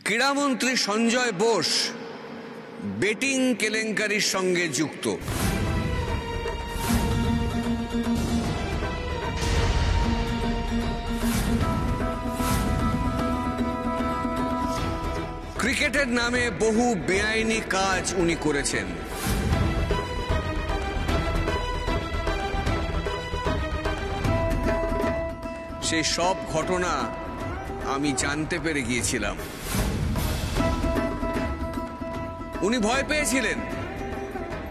ক্রীড়ামন্ত্রী Sanjay Bose betting কেলেঙ্কারির সঙ্গে যুক্ত। ক্রিকেটের নামে বহু বেআইনি কাজ উনি করেছেন। সেই সব ঘটনা আমি জানতে পেরে গিয়েছিলাম। উনি ভয় পেয়েছিলেন,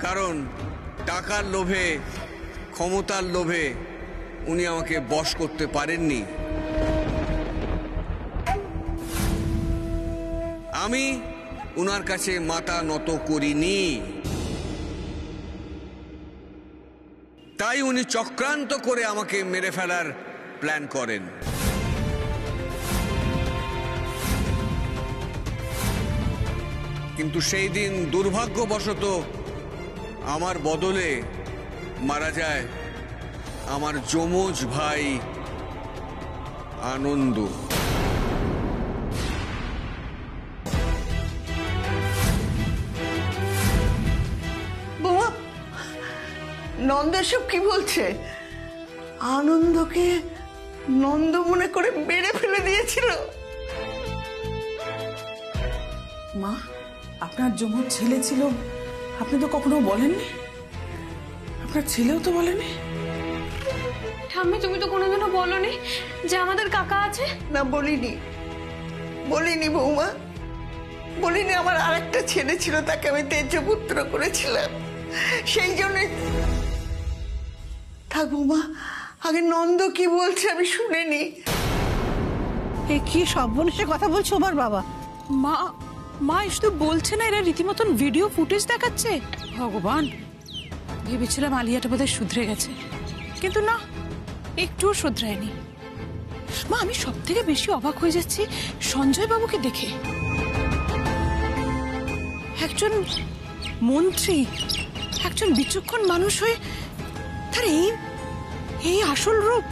কারণ টাকার লোভে, ক্ষমতার লোভে উনি আমাকে বশ করতে পারেননি। আমি উনার কাছে মাথা নত করিনি। তাই উনি চক্রান্ত করে আমাকে মেরে ফেলার প্ল্যান করেন। কিন্তু সেই দিন দুর্ভাগ্যবশত আমার বদলে মারা যায় আমার যমজ ভাই আনন্দ। বাবা, নন্দ সব কি বলছে? আনন্দকে নন্দ মনে করে মেরে ফেলে দিয়েছিল? মা, আপনার যমজ ছেলে ছিল, আপনি তো কখনো বলেননি। আপনার ছেলেও তো বলেনি। ঠাম্মি, তুমি তো কোনোদিনও বলনি যে আমাদের কাকা আছে। না, বলিনি বৌমা, বলিনি। আমার আরেকটা ছেলে ছিল, তাকে আমি তেজপুত্র করেছিলাম, সেই জন্য। থাক বৌমা, আগে নন্দ কি বলছে আমি শুনিনি। এ কি সর্বনেশে কথা বলছো আমার বাবা? মা, মা শুধু বলছে না, এরা রীতিমতন ভিডিও ফুটেজ দেখাচ্ছে। ভগবান, ভেবেছিলাম আলিয়াটা বোধহয় শুধরে গেছে, কিন্তু না, একটুও শুধরায়নি। মা, আমি সব থেকে বেশি অবাক হয়ে যাচ্ছি সঞ্জয় বাবুকে দেখে। একজন মন্ত্রী, একজন বিচক্ষণ মানুষ হয়ে তার এই আসল রূপ।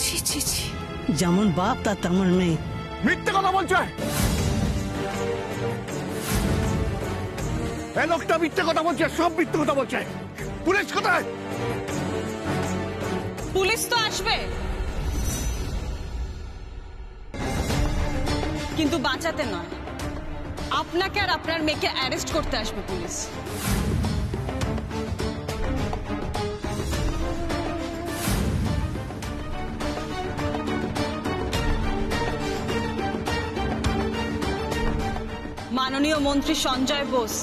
ছি ছি ছি। যেমন বাপ তার তেমন মেয়ে। মিথ্যে কথা বলছে, এই লোকটা মিথ্যে কথা বলছে, সব মিথ্যে কথা বলছে। পুলিশ কোথায়? পুলিশ তো আসবে, কিন্তু বাঁচাতে নয়, আপনাকে আর আপনার মেয়েকে অ্যারেস্ট করতে আসবে পুলিশ। মাননীয় মন্ত্রী সঞ্জয় বোস,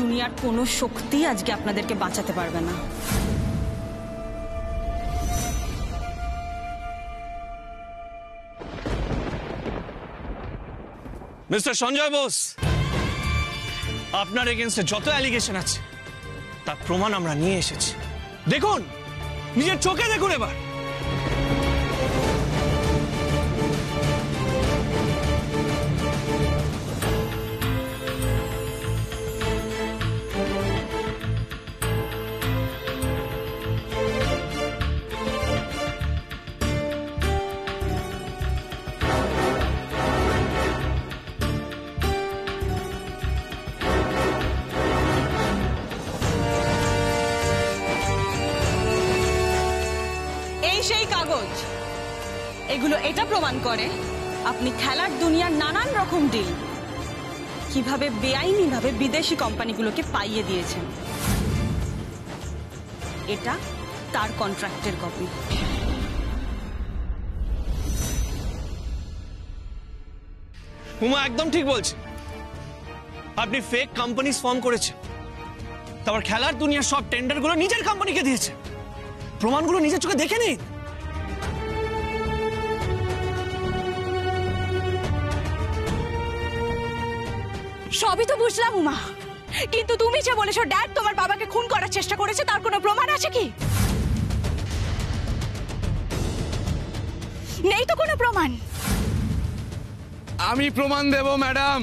দুনিয়ার কোনো শক্তি আজকে আপনাদেরকে বাঁচাতে পারবে না। মিস্টার সঞ্জয় বোস, আপনার এগেইনস্টে যত অ্যালিগেশন আছে তার প্রমাণ আমরা নিয়ে এসেছি। দেখুন, নিজের চোখে দেখুন এবার। সেই কাগজ, এগুলো এটা প্রমাণ করে আপনি খেলার দুনিয়ার নানান রকম ডিল কিভাবে বেআইনিভাবে বিদেশি কোম্পানিগুলোকে পাইয়ে দিয়েছেন। এটা তার কন্ট্রাক্টের কপি। উমা একদম ঠিক বলছে। আপনি ফেক কোম্পানিজ ফর্ম করেছেন, তারপর খেলার দুনিয়ার সব টেন্ডারগুলো নিজের কোম্পানিকে দিয়েছে। প্রমাণগুলো নিজের চোখে দেখে নিন। সবই তো বুঝলাম উমা, কিন্তু তুমি যে বলেছো ড্যাড তোমার বাবাকে খুন করার চেষ্টা করেছে, তার কোনো প্রমাণ আছে কি? নেই তো কোনো প্রমাণ। আমি প্রমাণ দেব ম্যাডাম।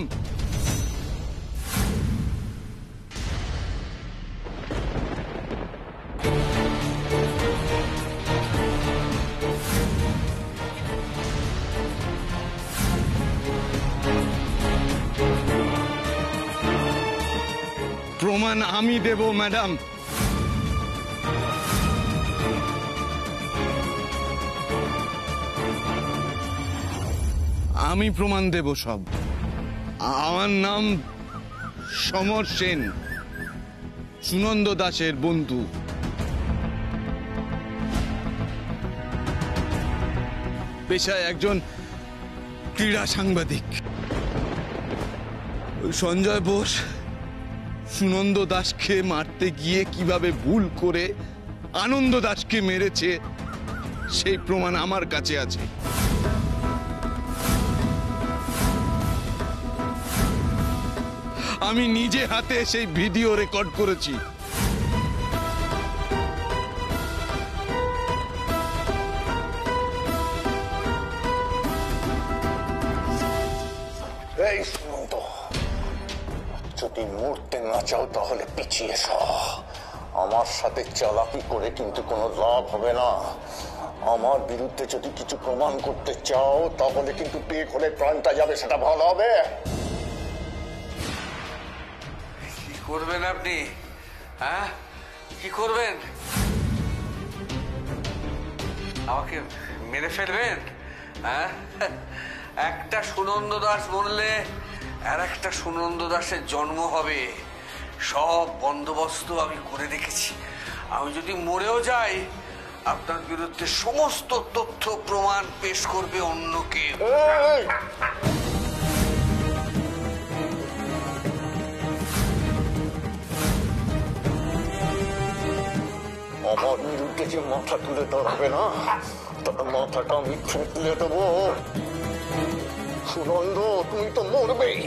প্রমাণ আমি দেব ম্যাডাম। আমি প্রমাণ দেব সব। আমার নাম সমর সেন, সুনন্দ দাসের বন্ধু। পেশায় একজন ক্রীড়া সাংবাদিক। সঞ্জয় বোস সুনন্দ দাসকে মারতে গিয়ে কিভাবে ভুল করে আনন্দ দাসকে মেরেছে সেই প্রমাণ আমার কাছে আছে। আমি নিজে হাতে সেই ভিডিও রেকর্ড করেছি। এই সুনন্দ, যদি মরতে না চাও তাহলে পিছিয়ে এসো। আমার সাথে চালাকি করে কিন্তু কোনো লাভ হবে না। আমার বিরুদ্ধে যদি কিছু প্রমাণ করতে চাও তাহলে কিন্তু পেট হলে প্রাণটা যাবে, সেটা ভালো হবে। কি করবেন আপনি? হ্যাঁ, কি করবেন? আমাকে মেরে ফেলবেন? হ্যাঁ, একটা সুনন্দ দাস মরলে আর একটা সুনন্দ দাসের জন্ম হবে। সব বন্দোবস্ত আমি করে রেখেছি। আমি যদি মরেও যাই, আপনার বিরুদ্ধে সমস্ত তথ্য প্রমাণ পেশ করবে অন্য কেউ। আমার বিরুদ্ধে যে মাথা তুলে দাঁড়াবে না, তার মাথাটা আমি থেতলে দেবো। সুনন্দ, তুমি তো মরবেই,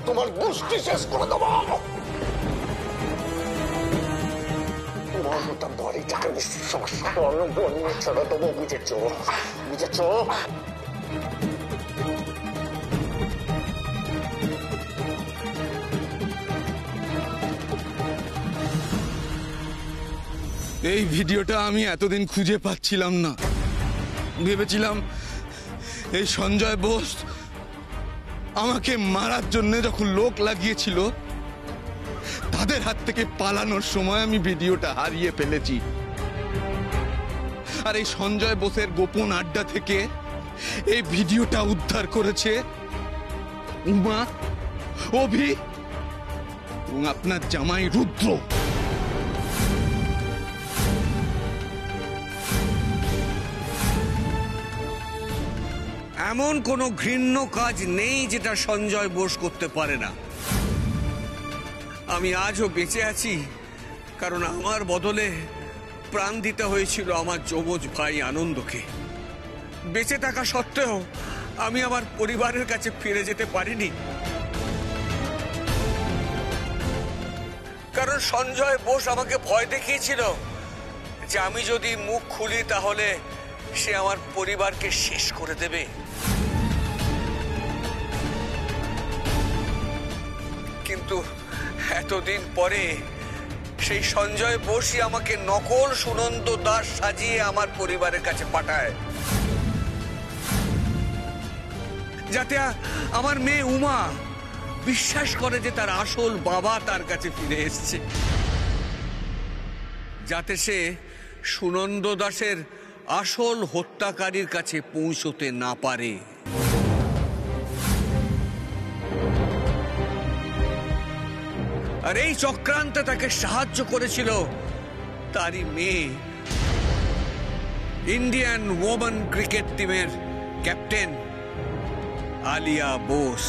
তোমার গোষ্ঠী শেষ করে দেবো। তোমার মতো বাড়িটাকে নিয়ে ছেড়ে দেবো, বুঝেছ? বুঝেছ? এই ভিডিওটা আমি এতদিন খুঁজে পাচ্ছিলাম না। ভেবেছিলাম এই সঞ্জয় বোস আমাকে মারার জন্য যখন লোক লাগিয়েছিল, তাদের হাত থেকে পালানোর সময় আমি ভিডিওটা হারিয়ে ফেলেছি। আর এই সঞ্জয় বোসের গোপন আড্ডা থেকে এই ভিডিওটা উদ্ধার করেছে উমা, অভি এবং আপনার জামাই রুদ্র। এমন কোনো ঘৃণ্য কাজ নেই যেটা সঞ্জয় বোস করতে পারে না। আমি আজও বেঁচে আছি কারণ আমার বদলে প্রাণ দিতে হয়েছিল আমার যমজ ভাই আনন্দকে। বেঁচে থাকা সত্ত্বেও আমি আমার পরিবারের কাছে ফিরে যেতে পারিনি, কারণ সঞ্জয় বোস আমাকে ভয় দেখিয়েছিল যে আমি যদি মুখ খুলি তাহলে সে আমার পরিবারকে শেষ করে দেবে। কিন্তু এতদিন পরে সেই সঞ্জয় বোসই আমাকে নকল সুনন্দ দাস সাজিয়ে আমার পরিবারের কাছে পাঠায়, যাতে আমার মেয়ে উমা বিশ্বাস করে যে তার আসল বাবা তার কাছে ফিরে এসেছে, যাতে সে সুনন্দ দাসের আসল হত্যাকারীর কাছে পৌঁছতে না পারে। আর এই চক্রান্তে তাকে সাহায্য করেছিল তারই মেয়ে, ইন্ডিয়ান ওমেন ক্রিকেট টিমের ক্যাপ্টেন আলিয়া বোস।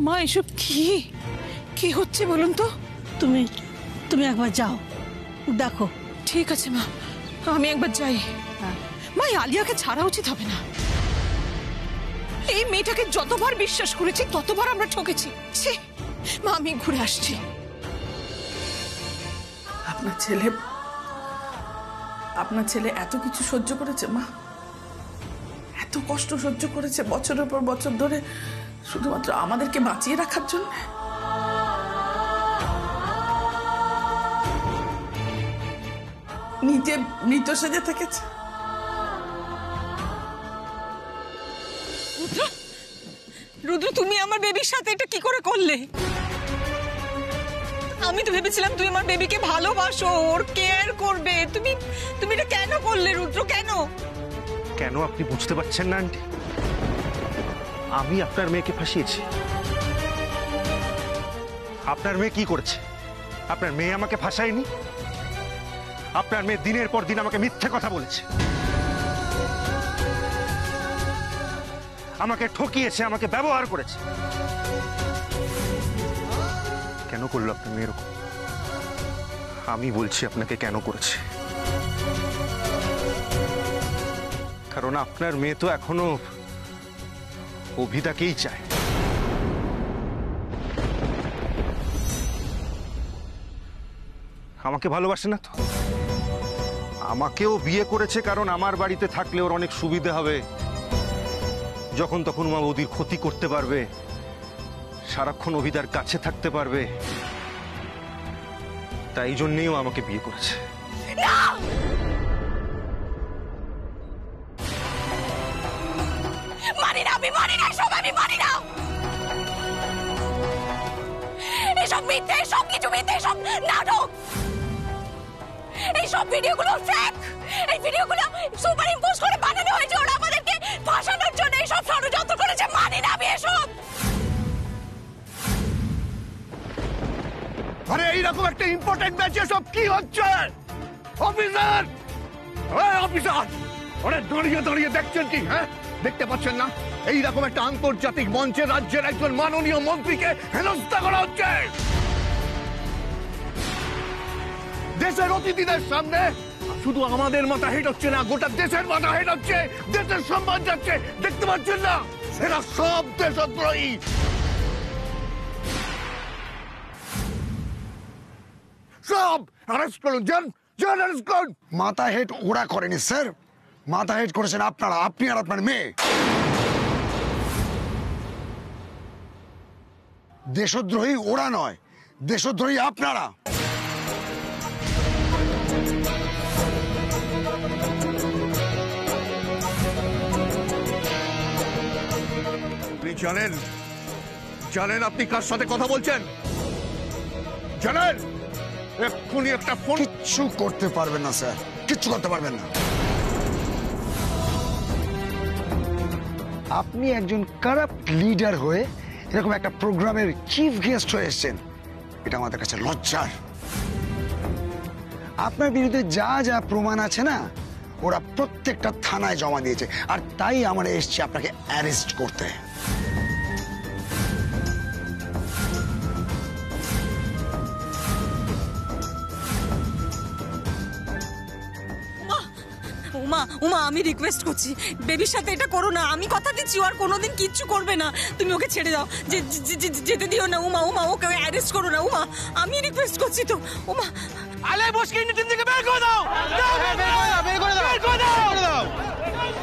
মা, এসব কি কি হচ্ছে বলুন তো? তুমি তুমি একবার যাও, দেখো। ঠিক আছে মা, আমি একবার যাই। মা, আলিয়াকে ছাড়া উচিত হবে না। এই মেয়েটাকে যতবার বিশ্বাস করেছি ততবার আমরা ঠকেছি। মা, আমি ঘুরে আসছি। আপনার ছেলে এত কিছু সহ্য করেছে মা, এত কষ্ট সহ্য করেছে বছরের পর বছর ধরে, শুধুমাত্র আমাদেরকে বাঁচিয়ে রাখার জন্য। নিজে মৃত সেজে থেকেছে। রুদ্র, তুমি আমার বেবির সাথে এটা কি করে করলে? আমি তো ভেবেছিলাম তুই আমার বেবিকে ভালোবাসো, ওর কেয়ার করবে। তুমি এটা কেন করলে রুদ্র? কেন? কেন আপনি বুঝতে পারছেন না আন্টি? আমি আপনার মেয়েকে ফাঁসিয়েছি। আপনার মেয়ে কি করেছে? আপনার মেয়ে আমাকে ফাঁসায়নি। আপনার মেয়ে দিনের পর দিন আমাকে মিথ্যে কথা বলেছে, আমাকে ঠকিয়েছে, আমাকে ব্যবহার করেছে। কেন করলো আপনার মেয়ে এরকম? আমি বলছি আপনাকে কেন করেছে। কারণ আপনার মেয়ে তো এখনো অভিদাকেই চায়। আমাকে ভালোবাসে না তো। আমাকেও বিয়ে করেছে কারণ আমার বাড়িতে থাকলে ওর অনেক সুবিধা হবে, যখন তখন মা বৌদির ক্ষতি করতে পারবে, সারাক্ষণ অভিদার কাছে থাকতে পারবে। তাই জন্যই ও আমাকে বিয়ে করেছে। মানি না, আমি মানি না, সব আমি মানি না। এসব মিথ্যে, সব কিছু মিথ্যে, সব নাটক। এই সব ভিডিওগুলো ফেক। এই ভিডিওগুলো সুপার ইম্পোজ করে বানানো হয়েছে, ওরা আমাদেরকে ফাঁসানোর জন্য এই সব ষড়যন্ত্র করেছে। মানি না আমি এসব। আরে এইরকম একটা ইম্পর্টেন্ট ম্যাচে সব কি হচ্ছে? অফিসার, অফিসার, ওরা দাঁড়িয়ে দাঁড়িয়ে দেখছেন কি? হ্যাঁ, দেখতে পাচ্ছেন না এইরকম একটা আন্তর্জাতিক মঞ্চে রাজ্যের একজন মাননীয় মন্ত্রীকে হেনস্থা করা হচ্ছে? দেশের অতিথিদের সামনে শুধু আমাদের মাথা হেট হচ্ছে না, গোটা দেশের মাথা হেট হচ্ছে, দেশের সম্মান যাচ্ছে। দেখতে পাচ্ছেন না? এরা সব দেশদ্রোহী। সব অ্যারেস্ট করুন, যান যান, অ্যারেস্ট করুন। মাথা হেট ওরা করেনি স্যার, মাথা হেট করেছেন আপনারা, আপনি আর আপনার মেয়ে। দেশদ্রোহী ওরা নয়, দেশদ্রোহী আপনারা। আপনি জানেন, জানেন আপনি কার সাথে কথা বলছেন? জানেন? এক্ষুনি একটা ফোন। কিচ্ছু করতে পারবেন না স্যার, কিচ্ছু করতে পারবেন না। আপনি একজন কারাপ্ট লিডার হয়ে এরকম একটা প্রোগ্রামের চিফ গেস্ট হয়ে এসেছেন, এটা আমাদের কাছে লজ্জার। আপনার বিরুদ্ধে যা যা প্রমাণ আছে না, ওরা প্রত্যেকটা থানায় জমা দিয়েছে, আর তাই আমরা এসেছি আপনাকে অ্যারেস্ট করতে। উমা, উমা, আমি রিকোয়েস্ট করছি, বেবির সাথে এটা করো না। আমি কথা দিচ্ছি ও আর কোনোদিন কিচ্ছু করবে না। তুমি ওকে ছেড়ে দাও, যেতে দিও না। উমা, উমা, ওকে অ্যারেস্ট করো না। উমা, আমি রিকোয়েস্ট করছি তো। উমা, আলে বসকে টিম থেকে বের করে দাও, বের করে দাও, বের করে দাও।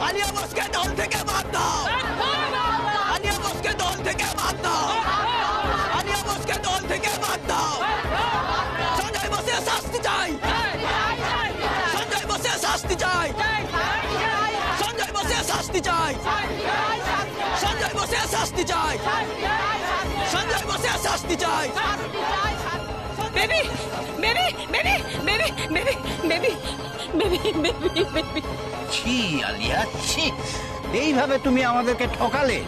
আলিয়া বসকে দল থেকে বাদ দাও, আলিয়া বসকে দল থেকে বাদ দাও, আলিয়া বসকে দল থেকে বাদ দাও। সঞ্জয় বসে শাস্তি চাই, সঞ্জয় বসে শাস্তি চাই, সঞ্জয় বসে শাস্তি চাই, সঞ্জয় বসে শাস্তি চাই, সঞ্জয় বসে শাস্তি চাই। Baby, baby, baby, baby, baby, baby, baby, baby, baby. ছি আলিয়া, ছি, এইভাবে তুমি আমাদেরকে ঠকালে।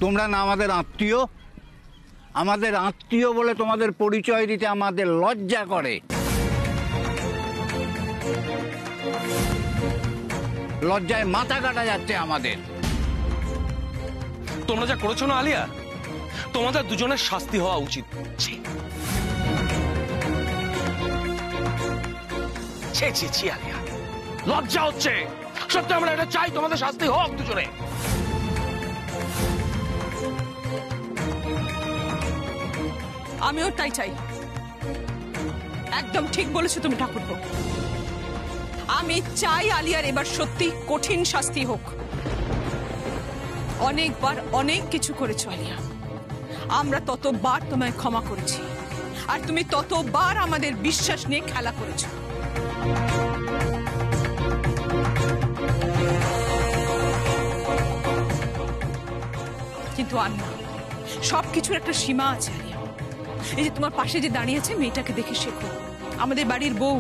তোমরা না আমাদের আত্মীয়, আমাদের আত্মীয় বলে তোমাদের পরিচয় দিতে আমাদের লজ্জা করে। লজ্জায় মাথা কাটা যাচ্ছে আমাদের। তোমরা যা করেছো না আলিয়া, তোমাদের দুজনের শাস্তি হওয়া উচিত। ছি ছি ছি আলিয়া, লজ্জা হচ্ছে। সত্যি আমরা এটা চাই, তোমাদের শাস্তি হোক দুজনে। আমিও তাই চাই। একদম ঠিক বলেছো তুমি ঠাকুরপো। আমি চাই আলিয়ার এবার সত্যি কঠিন শাস্তি হোক। অনেকবার অনেক কিছু করেছো আলিয়া, আমরা ততবার তোমায় ক্ষমা করেছি। আর তুমি ততবার আমাদের বিশ্বাস নিয়ে খেলা করেছো। কিন্তু আর না, সবকিছুর একটা সীমা আছে আলিয়া। এই যে তোমার পাশে যে দাঁড়িয়ে আছে, মেয়েটাকে দেখে শেখো, আমাদের বাড়ির বউ,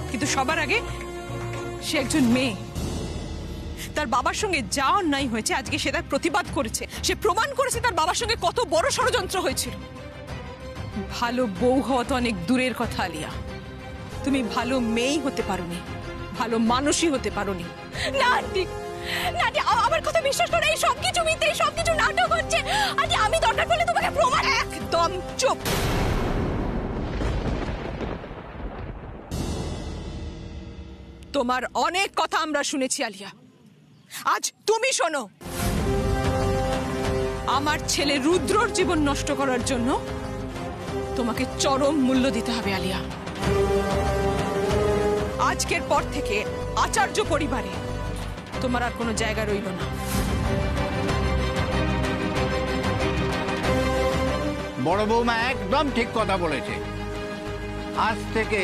কিন্তু সবার আগে সে একজন মেয়ে। তার বাবার সঙ্গে যা অন্যায় হয়েছে আজকে সে তার প্রতিবাদ করেছে, সে প্রমাণ করেছে তার বাবার সঙ্গে কত বড় ষড়যন্ত্র হয়েছিল। ভালো বউ হওয়া তো অনেক দূরের কথা আলিয়া, তুমি ভালো মেয়েই হতে পারোনি, ভালো মানুষই হতে পারোনি। না আন্টি, না আন্টি, আমার কথা বিশ্বাস করো, এই সব কিছু মিথ্যে, এই সব কিছু নাটক হচ্ছে। আন্টি আমি দরকার পড়লে তোমাকে প্রমাণ। একদম চুপ। তোমার অনেক কথা আমরা শুনেছি আলিয়া, আজ তুমি শোনো। আমার ছেলে রুদ্রর জীবন নষ্ট করার জন্য তোমাকে চরম মূল্য দিতে হবে আলিয়া। আজকের পর থেকে আচার্য পরিবারে তোমার আর কোনো জায়গা রইল না। বড় বৌমা একদম ঠিক কথা বলেছে। আজ থেকে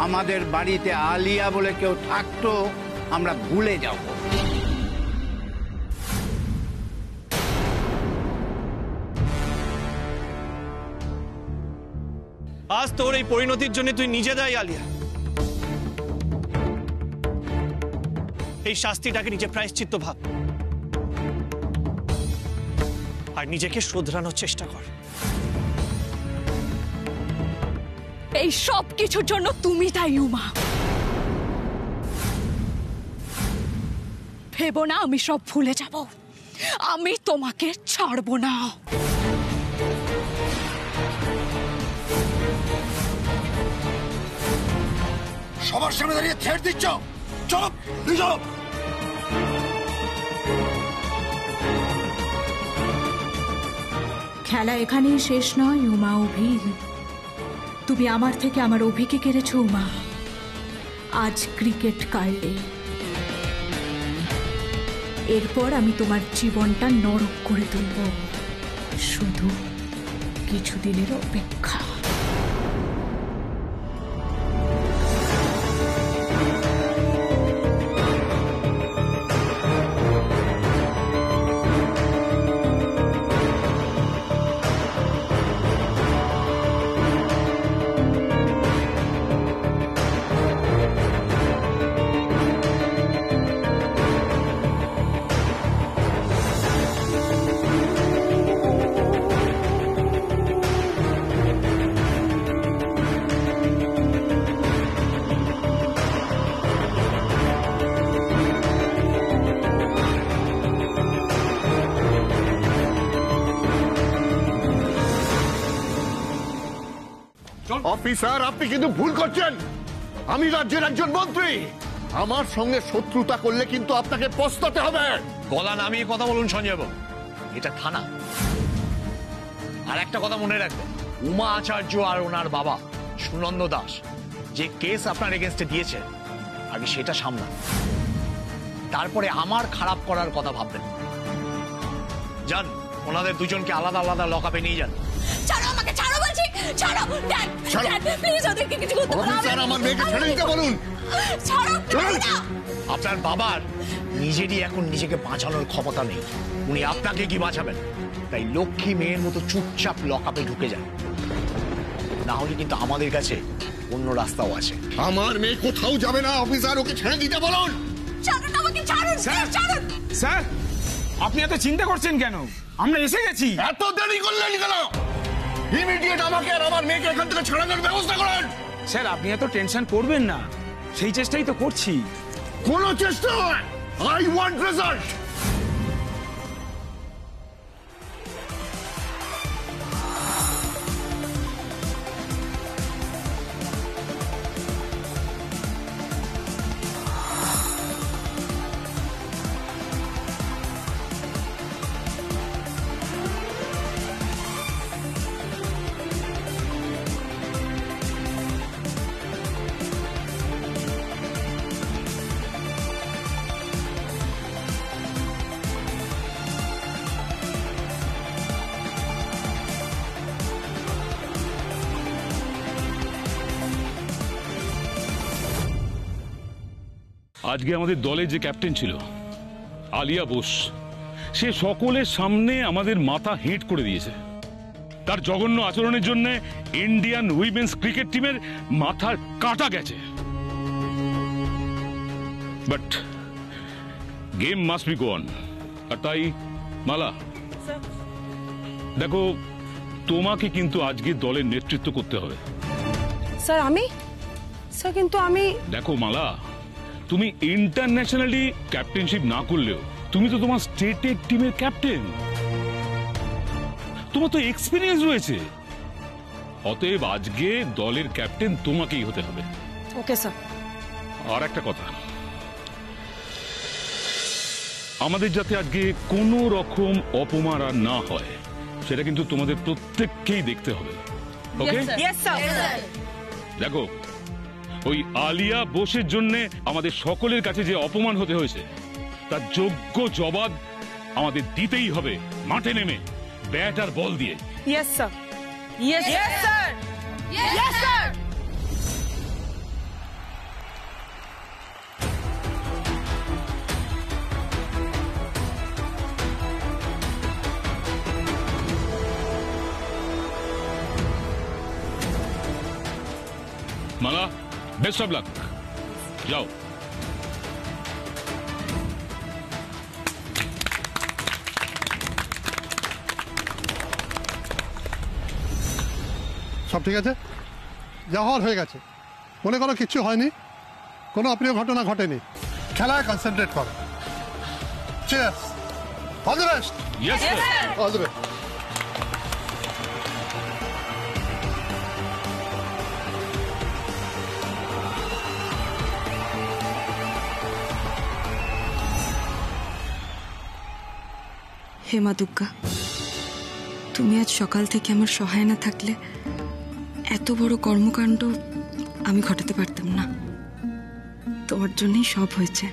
আমাদের বাড়িতে আলিয়া বলে কেউ থাকতো আমরা ভুলে যাব। আজ তোর এই পরিণতির জন্য তুই নিজে দায়ী আলিয়া। এই শাস্তিটাকে নিজে প্রায়শ্চিত্ত ভাব আর নিজেকে শোধরানোর চেষ্টা কর। এই সব কিছুর জন্য তুমি দায়ী উমা। ভেবো না আমি সব ভুলে যাব, আমি তোমাকে ছাড়বো না। সবার সামনে দাঁড়িয়ে ছেড়ে দিচ্ছ? চলো চলো। খেলা এখানেই শেষ নয় উমা। অভি, তুমি আমার থেকে আমার অভিকে কেড়েছ উমা। আজ ক্রিকেট কাটলে, এরপর আমি তোমার জীবনটা নরক করে তুলব। শুধু কিছুদিনের অপেক্ষা। অফিসার, আপনি কিন্তু ভুল করছেন। আমি রাজ্যের একজন মন্ত্রী, আমার সঙ্গে শত্রুতা করলে কিন্তু আপনাকে পস্তাতে হবে। গলা নামিয়ে কথা বলুন সঞ্জয় বাবু, এটা থানা। আর একটা কথা মনে রাখবেন, উমা আচার্য আর ওনার বাবা সুনন্দ দাস যে কেস আপনার এগেনস্টে দিয়েছে, আগে সেটা সামলান, তারপরে আমার খারাপ করার কথা ভাববেন। যান, ওনাদের দুজনকে আলাদা আলাদা লকআপে নিয়ে যান। ছাড়ো আমাকে, ছাড়ো বলছি, ছাড়ো। ড্যাড, ড্যাড প্লিজ ওদেরকে কিছু করতে বলুন। অফিসার, আমার মেয়েকে ছেড়ে দিতে বলুন। ছাড়ো না। আপনার বাবার নিজেরই এখন নিজেকে বাঁচানোর ক্ষমতা নেই, উনি আপনাকে কি বাঁচাবেন? তাই লক্ষ্মী মেয়ের মতো চুপচাপ লকআপে ঢুকে যান, না হলে কিন্তু আমাদের কাছে অন্য রাস্তাও আছে। আমার মেয়ে কোথাও যাবে না অফিসার, ওকে ছেড়ে দিতে বলুন। ছাড়ুন আমাকে, ছাড়ুন, ছাড়ুন। স্যার, আপনি এত চিন্তা করছেন কেন? আমরা এসে গেছি। এত দেরি করলেন কেন? ইমিডিয়েট আমাকে আর আমার মেয়েকে এখান থেকে ছাড়ানোর ব্যবস্থা করুন। স্যার, আপনি এত টেনশন করবেন না, সেই চেষ্টাই তো করছি। কোনো চেষ্টা নয়, আই ওয়ান্ট রেজাল্ট। আজকে আমাদের দলে যে ক্যাপ্টেন ছিল আলিয়া বোস, সে সকলের সামনে আমাদের মাথা হেঁট করে দিয়েছে। তার জঘন্য আচরণের জন্য ইন্ডিয়ান উইমেন্স ক্রিকেট টিমের মাথার কাটা গেছে। But game must be go on. আর তাই মালা, দেখো তোমাকে কিন্তু আজকে দলের নেতৃত্ব করতে হবে। স্যার আমি স্যার কিন্তু আমি দেখো মালা, তুমি ইন্টারন্যাশনালি ক্যাপ্টেনশিপ না করলেও তুমি তো তোমার স্টেটের টিমের ক্যাপ্টেন, তোমার তো এক্সপিরিয়েন্স রয়েছে। অতএব আজকে দলের ক্যাপ্টেন তোমাকেই হতে হবে। Okay sir. আর একটা কথা, আমাদের যাতে আজকে কোনো রকম অপমান আর না হয় সেটা কিন্তু তোমাদের প্রত্যেককেই দেখতে হবে। ওকে? দেখো, ওই আলিয়া বোসের জন্য আমাদের সকলের কাছে যে অপমান হতে হয়েছে তার যোগ্য জবাব আমাদের দিতেই হবে, মাঠে নেমে ব্যাট আর বল দিয়ে। Yes sir. Yes sir. Yes sir. Mala, best of luck, যাও। সব ঠিক আছে, যা হওয়ার হয়ে গেছে। মনে করো কিচ্ছু হয়নি, কোনো অপ্রিয় ঘটনা ঘটেনি। খেলায় কনসেন্ট্রেট করো। Cheers, all the best. Yes sir, all the best. হে মা দুর্গা, তুমি আজ সকাল থেকে আমার সহায় না থাকলে এত বড় কর্মকাণ্ড আমি ঘটাতে পারতাম না। তোমার জন্যই সব হয়েছে,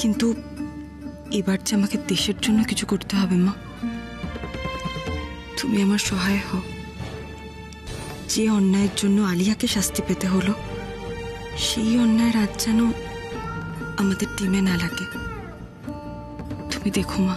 কিন্তু এবার যে আমাকে দেশের জন্য কিছু করতে হবে মা। তুমি আমার সহায় হও। যে অন্যায়ের জন্য আলিয়াকে শাস্তি পেতে হলো, সেই অন্যায়ের আজ যেন আমাদের টিমে না লাগে। তুমি দেখো মা,